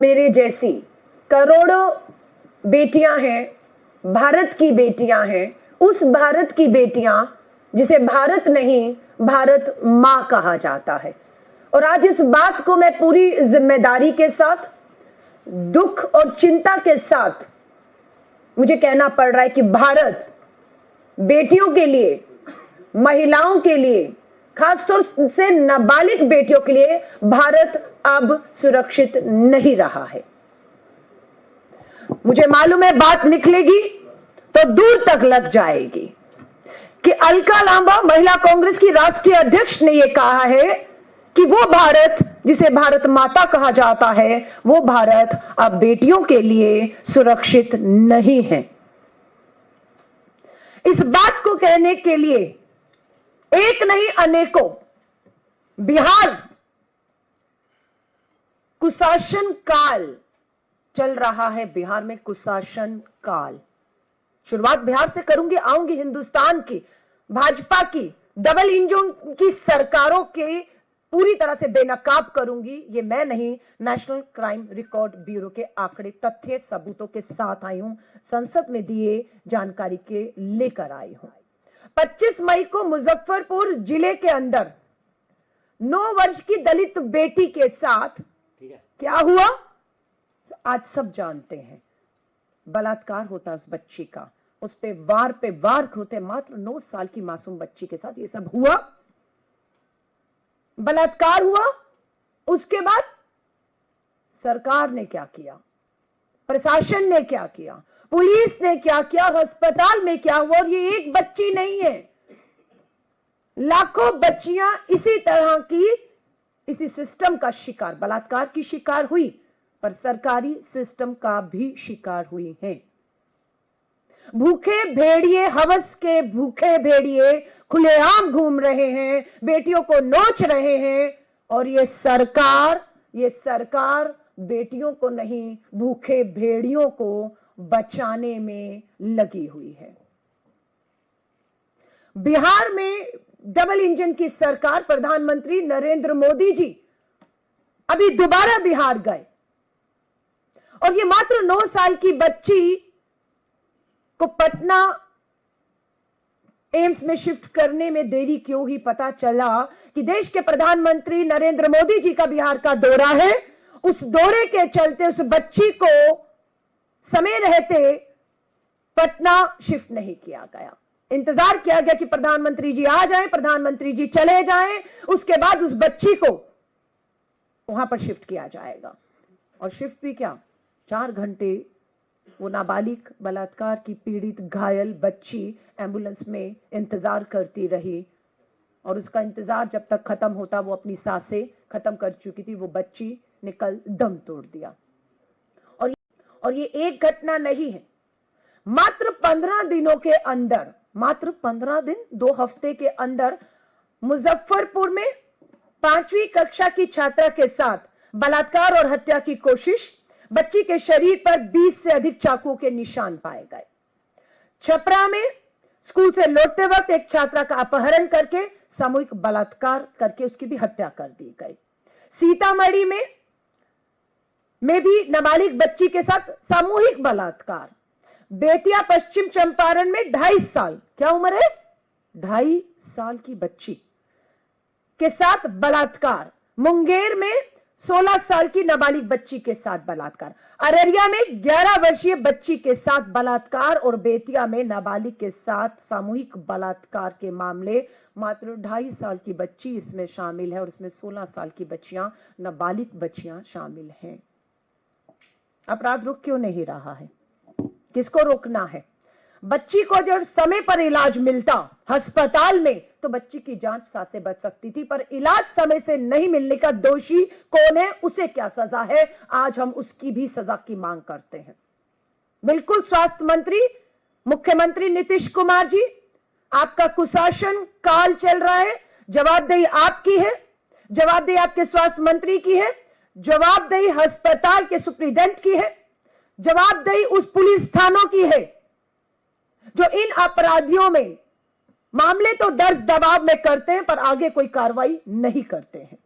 मेरे जैसी करोड़ों बेटियां हैं, भारत की बेटियां हैं, उस भारत की बेटियां जिसे भारत नहीं भारत मां कहा जाता है। और आज इस बात को मैं पूरी जिम्मेदारी के साथ, दुख और चिंता के साथ मुझे कहना पड़ रहा है कि भारत बेटियों के लिए, महिलाओं के लिए, खासतौर से नाबालिग बेटियों के लिए भारत अब सुरक्षित नहीं रहा है। मुझे मालूम है बात निकलेगी तो दूर तक लग जाएगी कि अलका लांबा महिला कांग्रेस की राष्ट्रीय अध्यक्ष ने यह कहा है कि वो भारत जिसे भारत माता कहा जाता है, वो भारत अब बेटियों के लिए सुरक्षित नहीं है। इस बात को कहने के लिए एक नहीं अनेकों बिहार कुशासन काल चल रहा है। बिहार में कुशासन काल, शुरुआत बिहार से करूंगी, आऊंगी हिंदुस्तान की भाजपा की डबल इंजन की सरकारों के पूरी तरह से बेनकाब करूंगी। ये मैं नहीं, नेशनल क्राइम रिकॉर्ड ब्यूरो के आंकड़े, तथ्य, सबूतों के साथ आई हूं, संसद में दिए जानकारी के लेकर आई हूं। 25 मई को मुजफ्फरपुर जिले के अंदर 9 वर्ष की दलित बेटी के साथ क्या हुआ आज सब जानते हैं। बलात्कार होता उस बच्ची का, उस पे वार होते, मात्र 9 साल की मासूम बच्ची के साथ ये सब हुआ, बलात्कार हुआ। उसके बाद सरकार ने क्या किया, प्रशासन ने क्या किया, पुलिस ने क्या किया, अस्पताल में क्या हुआ। और ये एक बच्ची नहीं है, लाखों बच्चियां इसी तरह की, इसी सिस्टम का शिकार, बलात्कार की शिकार हुई, पर सरकारी सिस्टम का भी शिकार हुई है। भूखे भेड़िए, हवस के भूखे भेड़िए खुलेआम घूम रहे हैं, बेटियों को नोच रहे हैं। और ये सरकार बेटियों को नहीं, भूखे भेड़ियों को बचाने में लगी हुई है। बिहार में डबल इंजन की सरकार, प्रधानमंत्री नरेंद्र मोदी जी अभी दोबारा बिहार गए और ये मात्र 9 साल की बच्ची को पटना एम्स में शिफ्ट करने में देरी क्यों ही पता चला कि देश के प्रधानमंत्री नरेंद्र मोदी जी का बिहार का दौरा है। उस दौरे के चलते उस बच्ची को समय रहते पटना शिफ्ट नहीं किया गया। इंतजार किया गया कि प्रधानमंत्री जी आ जाएं, प्रधानमंत्री जी चले जाएं, उसके बाद उस बच्ची को वहां पर शिफ्ट किया जाएगा। और शिफ्ट भी क्या, 4 घंटे वो नाबालिग बलात्कार की पीड़ित घायल बच्ची एम्बुलेंस में इंतजार करती रही। और उसका इंतजार जब तक खत्म होता, वो अपनी सांसें खत्म कर चुकी थी, वो बच्ची ने कल दम तोड़ दिया। और ये एक घटना नहीं है, मात्र 15 दिनों के अंदर, मात्र 15 दिन 2 हफ्ते के अंदर मुजफ्फरपुर में 5वीं कक्षा की छात्रा के साथ बलात्कार और हत्या की कोशिश, बच्ची के शरीर पर 20 से अधिक चाकुओं के निशान पाए गए। छपरा में स्कूल से लौटते वक्त एक छात्रा का अपहरण करके सामूहिक बलात्कार करके उसकी भी हत्या कर दी गई। सीतामढ़ी में भी नाबालिग बच्ची के साथ सामूहिक बलात्कार। बेतिया पश्चिम चंपारण में 2.5 साल, क्या उम्र है, 2.5 साल की बच्ची के साथ बलात्कार। मुंगेर में 16 साल की नाबालिग बच्ची के साथ बलात्कार। अररिया में 11 वर्षीय बच्ची के साथ बलात्कार और बेतिया में नाबालिग के साथ सामूहिक बलात्कार के मामले। मात्र 2.5 साल की बच्ची इसमें शामिल है और इसमें 16 साल की बच्चियां, नाबालिग बच्चियां शामिल हैं। अपराध रुक क्यों नहीं रहा है, किसको रोकना है? बच्ची को जब समय पर इलाज मिलता अस्पताल में तो बच्ची की जान सांसें बच सकती थी, पर इलाज समय से नहीं मिलने का दोषी कौन है, उसे क्या सजा है? आज हम उसकी भी सजा की मांग करते हैं। बिल्कुल स्वास्थ्य मंत्री मुख्यमंत्री नीतीश कुमार जी, आपका कुशासन काल चल रहा है, जवाबदेही आपकी है, जवाबदेही आपके स्वास्थ्य मंत्री की है, जवाबदेही अस्पताल के सुप्रीडेंट की है, जवाबदेही उस पुलिस थानों की है जो इन अपराधियों में मामले तो दर्ज दबाव में करते हैं पर आगे कोई कार्रवाई नहीं करते हैं।